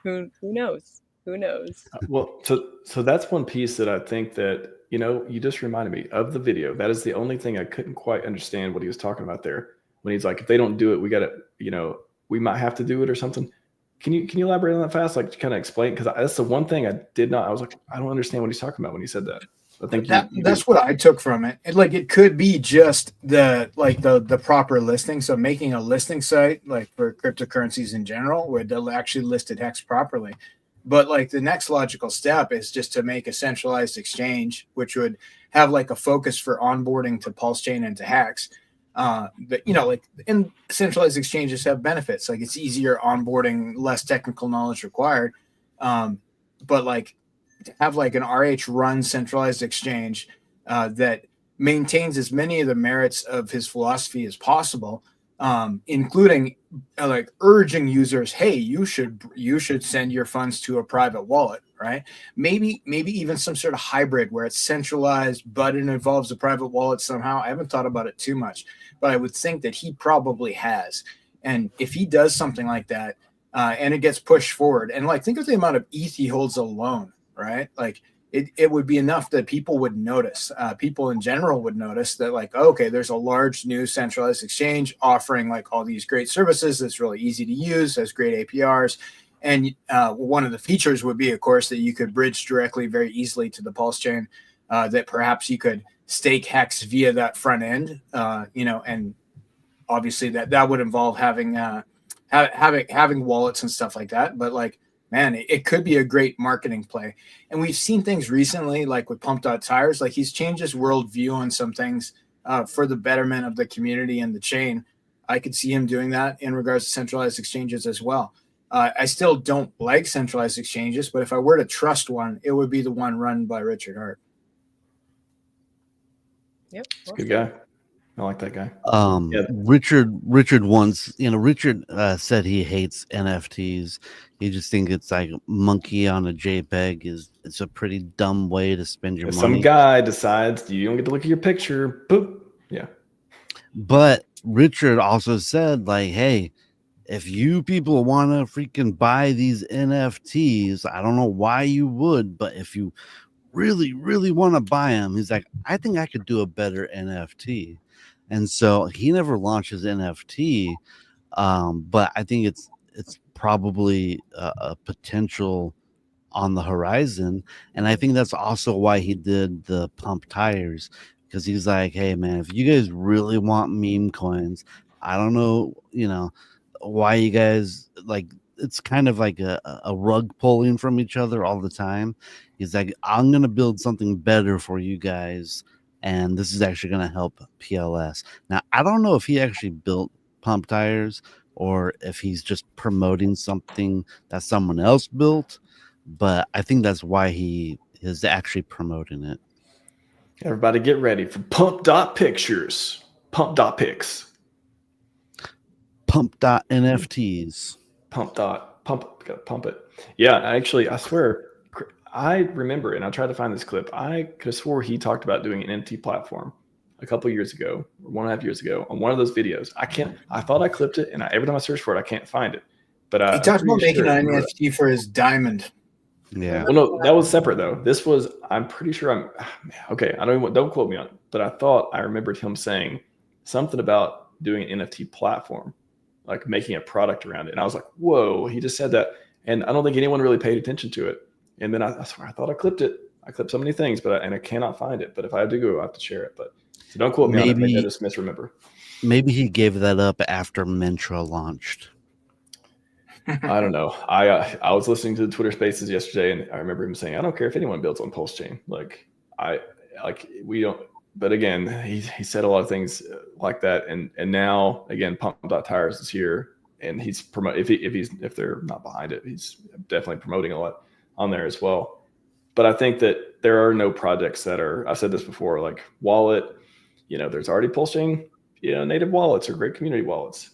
who knows? Who knows? Well, so that's one piece that I think that, you just reminded me of the video. That is the only thing I couldn't quite understand what he was talking about there. When he's like, if they don't do it, we got to, we might have to do it or something. Can you elaborate on that fast? Like kind of explain, because that's the one thing I did not. I was like, I don't understand what he's talking about when he said that. I think that's what I took from it. Like it could be just the proper listing. So making a listing site like for cryptocurrencies in general, where they'll actually listed hex properly. But like the next logical step is just to make a centralized exchange, which would have like a focus for onboarding to Pulse Chain and to Hex. But like and centralized exchanges have benefits, like it's easier onboarding, less technical knowledge required. But like to have like an RH run centralized exchange that maintains as many of the merits of his philosophy as possible, including like urging users, hey, you should send your funds to a private wallet, right? Maybe even some sort of hybrid where it's centralized, but it involves a private wallet somehow. I haven't thought about it too much, but I would think that he probably has. And if he does something like that, and it gets pushed forward, and like think of the amount of ETH he holds alone, right? Like it would be enough that people would notice. People in general would notice that, like, okay, there's a large new centralized exchange offering like all these great services that's really easy to use, has great APRs. And one of the features would be, of course, that you could bridge directly very easily to the Pulse chain, that perhaps you could stake Hex via that front end, and obviously that would involve having wallets and stuff like that. But like, man, it could be a great marketing play. And we've seen things recently, like with Pump.Tires, like he's changed his worldview on some things for the betterment of the community and the chain. I could see him doing that in regards to centralized exchanges as well. I still don't like centralized exchanges, but if I were to trust one, it would be the one run by Richard Hart. Yep. He's a good guy. I like that guy. Yeah. Richard once, Richard said he hates NFTs. He just thinks it's like monkey on a JPEG. It's a pretty dumb way to spend your money. Some guy decides you don't get to look at your picture. Boop. Yeah. But Richard also said, like, hey, if you people want to freaking buy these NFTs, I don't know why you would, but if you really, really want to buy them, he's like, I think I could do a better NFT. And so he never launches NFT, but I think it's probably a potential on the horizon. And I think that's also why he did the pump tires, because he's like, hey man, if you guys really want meme coins, I don't know, why you guys like, it's kind of like a rug pulling from each other all the time. He's like, I'm gonna build something better for you guys, and this is actually gonna help PLS. Now I don't know if he actually built pump tires or if he's just promoting something that someone else built, but I think that's why he is actually promoting it. Everybody get ready for pump.pictures. Pump.pics. Pump.nfts. Gotta pump it. Yeah, actually, I swear, I remember, and I tried to find this clip. I could have swore he talked about doing an NFT platform. a couple years ago, or 1.5 years ago, on one of those videos. I thought I clipped it, and every time I search for it, I can't find it. But he talked about making an NFT for his diamond. Yeah. Well, no, that was separate though. This was, I'm pretty sure okay. Don't quote me on it, but I thought I remembered him saying something about doing an NFT platform, like making a product around it. And I was like, whoa, he just said that. And I don't think anyone really paid attention to it. And then I swear, I thought I clipped it. I clipped so many things, and I cannot find it. But if I do go, I have to share it. But so don't quote me on it. Maybe I just misremember. Maybe he gave that up after Mentra launched. I don't know. I was listening to the Twitter Spaces yesterday, and I remember him saying, "I don't care if anyone builds on PulseChain. We don't." But again, he said a lot of things like that, and now again, Pump.Tires is here, and he's if they're not behind it, he's definitely promoting a lot on there as well. But I think that there are no projects that are. I've said this before, like Wallet. There's already PulseChain. Native wallets are great community wallets.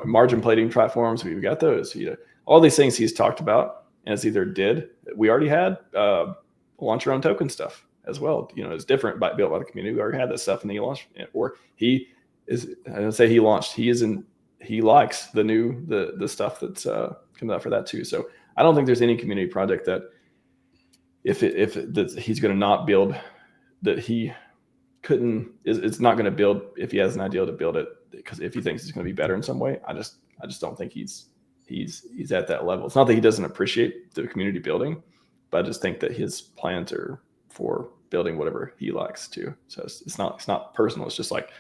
Margin plating platforms, we've got those. All these things he's talked about, and it's either we already had launch your own token stuff as well. It's different, built by the community. We already had that stuff, and then he launched it. Or he is. I don't say he launched. He likes the stuff that's coming out for that too. So I don't think there's any community project that if he's going to not build, that he couldn't. It's not going to build if he has an idea to build it. Because if he thinks it's going to be better in some way, I just don't think he's at that level. It's not that he doesn't appreciate the community building, but I just think that his plans are for building whatever he likes to. So it's not personal. It's just like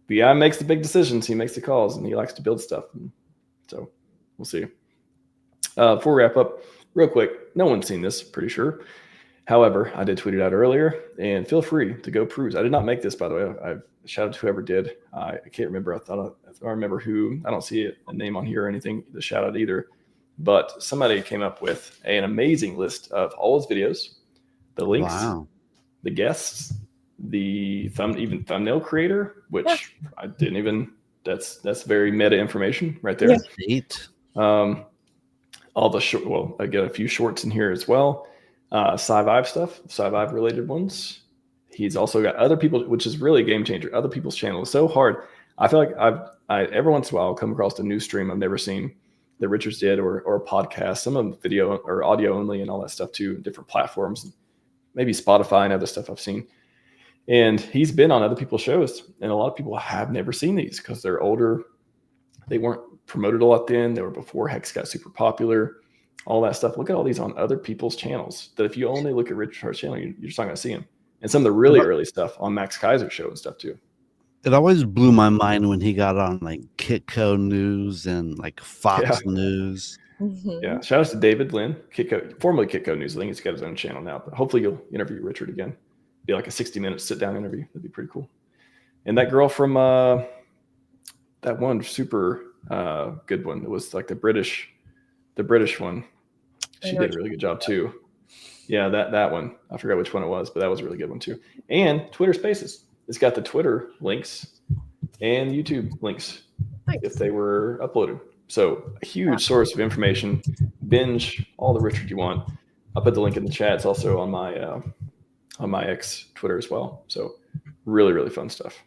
the guy makes the big decisions, he makes the calls, and he likes to build stuff. And so we'll see. Before we wrap up, real quick, no one's seen this, pretty sure. However, I did tweet it out earlier, and feel free to go peruse. I did not make this, by the way. I've shout out to whoever did. I can't remember. I remember who. I don't see a name on here or anything to shout out either. But somebody came up with an amazing list of all his videos, the links, the guests, the thumbnail creator, which I didn't even. That's very meta information right there. Yeah. All the I get a few shorts in here as well. Sci-Vive stuff, Sci-Vive related ones. He's also got other people, which is really a game changer. Other people's channels. It's so hard. I feel like I every once in a while I'll come across a new stream I've never seen that Richards did, or a podcast. Some of them video or audio only and all that stuff too, different platforms, maybe Spotify and other stuff I've seen. And he's been on other people's shows, and a lot of people have never seen these because they're older. They weren't promoted a lot then. They were before Hex got super popular. All that stuff. Look at all these on other people's channels that if you only look at Richard Hart's channel, you're just not going to see them. And some of the really early stuff on Max Kaiser's show and stuff too. It always blew my mind when he got on like Kitco News and like Fox News. Mm-hmm. Yeah. Shout out to David Lynn, formerly Kitco News. I think he's got his own channel now, but hopefully you'll interview Richard again. Be like a 60-minute sit-down interview. That'd be pretty cool. And that girl from that one super good one. It was like the British one. She did a really good job too. Yeah, that one. I forgot which one it was, but that was a really good one too. And Twitter Spaces. It's got the Twitter links and YouTube links if they were uploaded. So a huge source of information. Binge all the Richard you want. I'll put the link in the chat. It's also on my ex Twitter as well. So really, really fun stuff.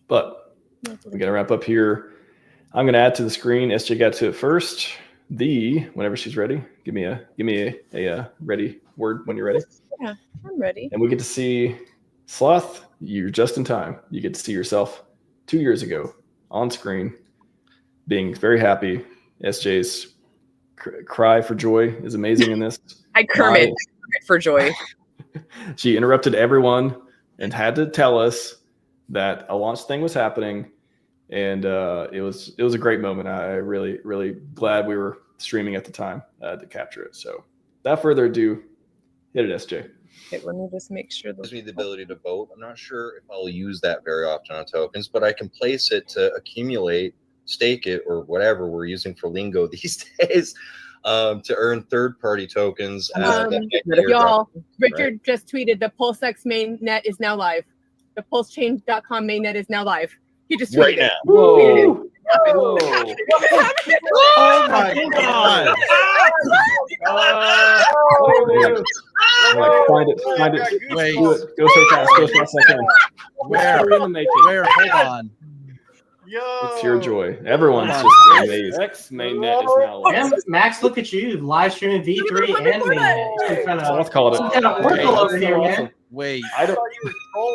But we got to wrap up here. I'm going to add to the screen. SJ got to it first. Whenever she's ready, give me a ready word when you're ready. Yeah, I'm ready. And we get to see Sloth. You're just in time. You get to see yourself 2 years ago on screen, being very happy. SJ's cry for joy is amazing in this. I Kermit for joy. She interrupted everyone and had to tell us that a launch thing was happening. And it was a great moment. I really, really glad we were streaming at the time to capture it. So without further ado, hit it, SJ. Okay, let me just make sure. Gives me the ability to vote. I'm not sure if I'll use that very often on tokens, but I can place it to accumulate, stake it, or whatever we're using for lingo these days to earn third-party tokens. Y'all, Richard just tweeted the PulseX mainnet is now live. The PulseChain.com mainnet is now live. He just right now. Whoa. Whoa. Oh my God. Like, find it. Wait. Do it. Go so fast. Go as fast as I can. Where? Hurry in the making. Where? Hold on. Yo. It's your joy. Everyone's just amazed. X mainnet is now live. And Max, look at you, live streaming V3 and mainnet. Just trying So to let's call it. some kind of Oracle over here, man. Wait. I don't.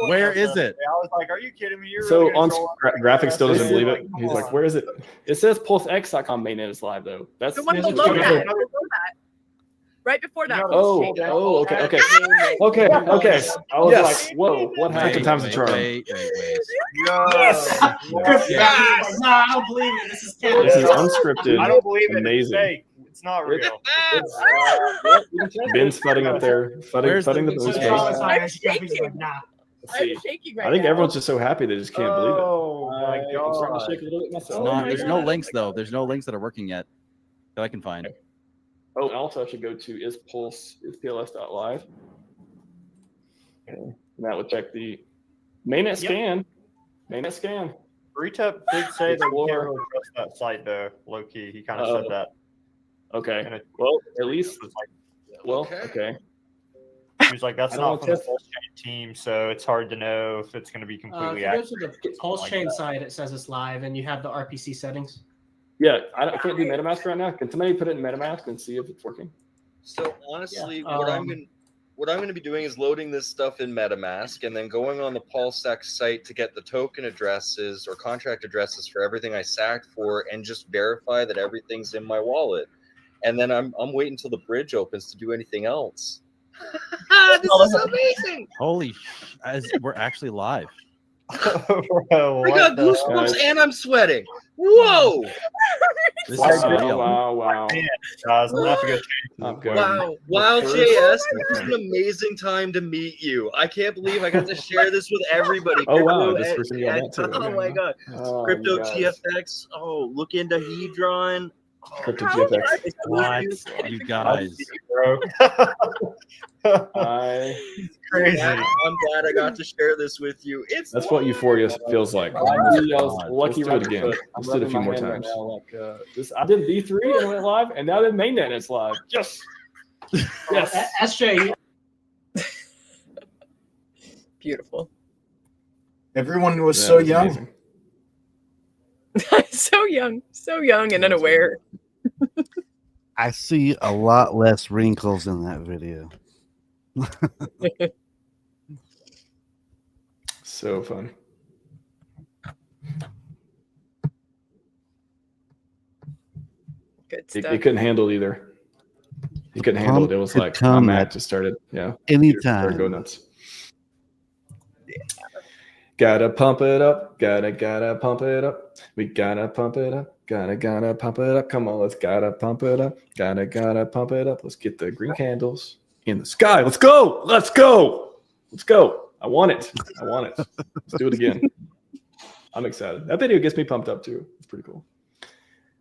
Where is it? I was like, are you kidding me? You're So really gonna on troll graphics still doesn't believe it. Come He's like, on. where is it? It says pulsex.com mainnet is live though. That's The one There's a below two that. different- Below that. Right before that. oh, okay. I was Yes. like, whoa, what happened? Times the charm. Wait. Yes. Yes. No, I don't believe it. This is This is Canada. unscripted. I don't believe it. Amazing. It's fake. It's not real. Ben's fudding up there, Where's fudding the the boost boost case. I'm shaking. Nah. Let's see. I'm shaking right I think now. everyone's just so happy they just can't believe it. Oh my I'm starting to god. shake a little bit myself. No, my there's God. no links though. There's no links that are working yet that I can find. Oh, and also I should go to ispls.live. Okay. And that would check the mainnet scan. Mainnet scan. Retep did say that we can't Explore. really trust that site though, low key. He kind of Uh-oh. said that. Okay. And it Well, at least. was like, Well, okay. he was like, that's I don't not want from the to- full chain team, so it's hard to know if it's going to be If completely you go accurate. to the Pulse Chain site, it says it's live, and you have the RPC settings. Yeah, I can't do MetaMask right now. Can somebody put it in MetaMask and see if it's working? So honestly, Yeah, what I'm going to be doing is loading this stuff in MetaMask and then going on the PulseX site to get the token addresses or contract addresses for everything I sacked for, and just verify that everything's in my wallet. And then I'm waiting until the bridge opens to do anything else. This is amazing! Holy, we're actually live. Bro, I got what the goosebumps Guys. and I'm sweating. Whoa! This Wow, is real. wow. guys? I'm gonna have to go change I'm good. Wow. Wow, First- JS, this is an amazing time to meet you. I can't believe I got to share this with everybody. Oh, wow, Crypto this and- person got that too. Oh Okay. my god. Oh, Crypto you guys. TFX. Oh, look into Hedron. Crypto How GFX. Nice to meet What? you. You guys. bro. Crazy. I'm glad I got to share this with you. It's That's what euphoria feels like. Oh my I was God. lucky to do it again. Let's do it a few more times. I did V3 and it went live, and now I did mainnet and it's live. Yes. Yes. SJ, Beautiful. Everyone was That so was young. amazing. so young and unaware. I see a lot less wrinkles in that video. So fun. Good He stuff. couldn't handle it either. He couldn't handle it. It was Could like come my at Mac just started. Yeah. Anytime. Go nuts. Gotta pump it up. Gotta pump it up. We gotta pump it up. Gotta pump it up. Come on, let's gotta pump it up. Gotta pump it up. Let's get the green candles in the sky. Let's go. Let's go. Let's go. I want it. Let's do it again. I'm excited. That video gets me pumped up too. It's pretty cool.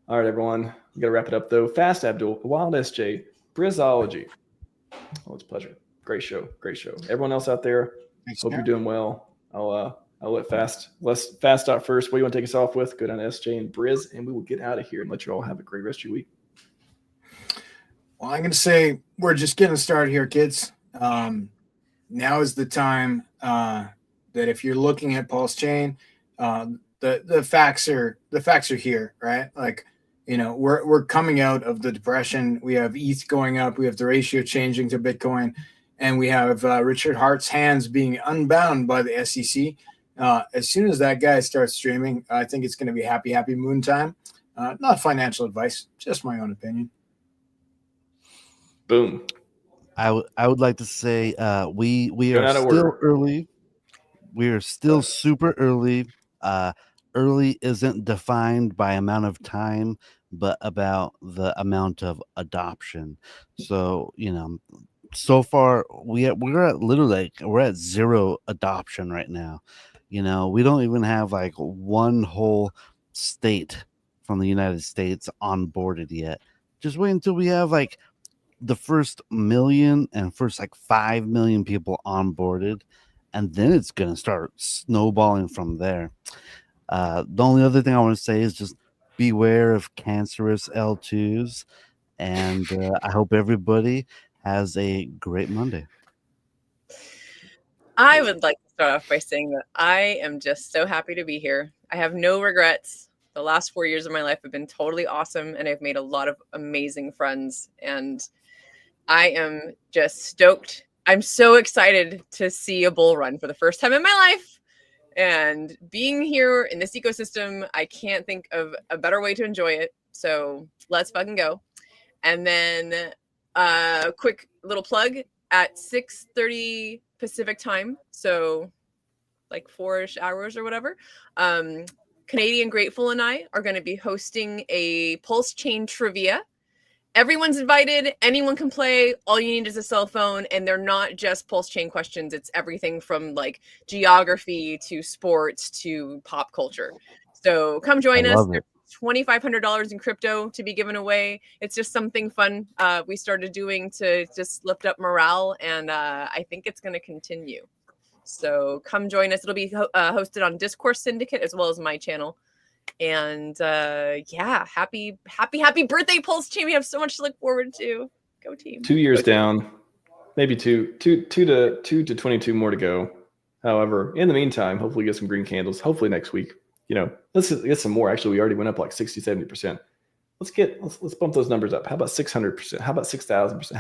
All right, everyone. We gotta wrap it up though. Fast Abdul, Wild SJ, Brizology. Oh, it's a pleasure. Great show. Everyone else out there, hope you're doing well. I'll let Fast start first. What do you want to take us off with? Go down to SJ and Briz, and we will get out of here and let you all have a great rest of your week. Well, I'm going to say we're just getting started here, kids. Now is the time that if you're looking at Pulse Chain, the facts are here, right? Like, you know, we're coming out of the depression. We have ETH going up. We have the ratio changing to Bitcoin, and we have Richard Hart's hands being unbound by the SEC. As soon as that guy starts streaming, I think it's going to be happy moon time. Not financial advice, just my own opinion. Boom. I would like to say we Going are out of still order. early. We are still super early. Early isn't defined by amount of time, but about the amount of adoption. So, you know, so far we're at literally we're at zero adoption right now. You know, we don't even have like one whole state from the United States onboarded yet. Just wait until we have like the first million and first like 5 million people onboarded, and then it's gonna start snowballing from there. The only other thing I want to say is just beware of cancerous L2s, and I hope everybody has a great Monday. I would like to start off by saying that I am just so happy to be here. I have no regrets. The last 4 years of my life have been totally awesome, and I've made a lot of amazing friends. And I am just stoked. I'm so excited to see a bull run for the first time in my life. And being here in this ecosystem, I can't think of a better way to enjoy it. So let's fucking go. And then quick little plug at 6:30 Pacific time. So like 4-ish hours or whatever. Canadian Grateful and I are going to be hosting a Pulse Chain trivia. Everyone's invited. Anyone can play. All you need is a cell phone, and they're not just Pulse Chain questions. It's everything from like geography to sports to pop culture. So come join us. There's $2,500 in crypto to be given away. It's just something fun we started doing to just lift up morale, and I think it's going to continue. So come join us. It'll be hosted on Discourse Syndicate as well as my channel. And yeah, happy birthday, Pulse Chain. We have so much to look forward to. Go team. 2 years down, maybe two to 22 more to go. However, in the meantime, hopefully get some green candles. Hopefully next week, let's get some more. Actually, we already went up like 60-70%. Let's bump those numbers up. How about 600%? How about 6,000%?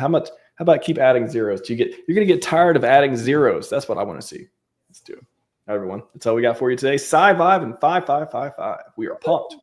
How about keep adding zeros? You're gonna get tired of adding zeros. That's what I want to see. Let's do it. All right, everyone. That's all we got for you today. Sci Vibe and 5555. We are pumped.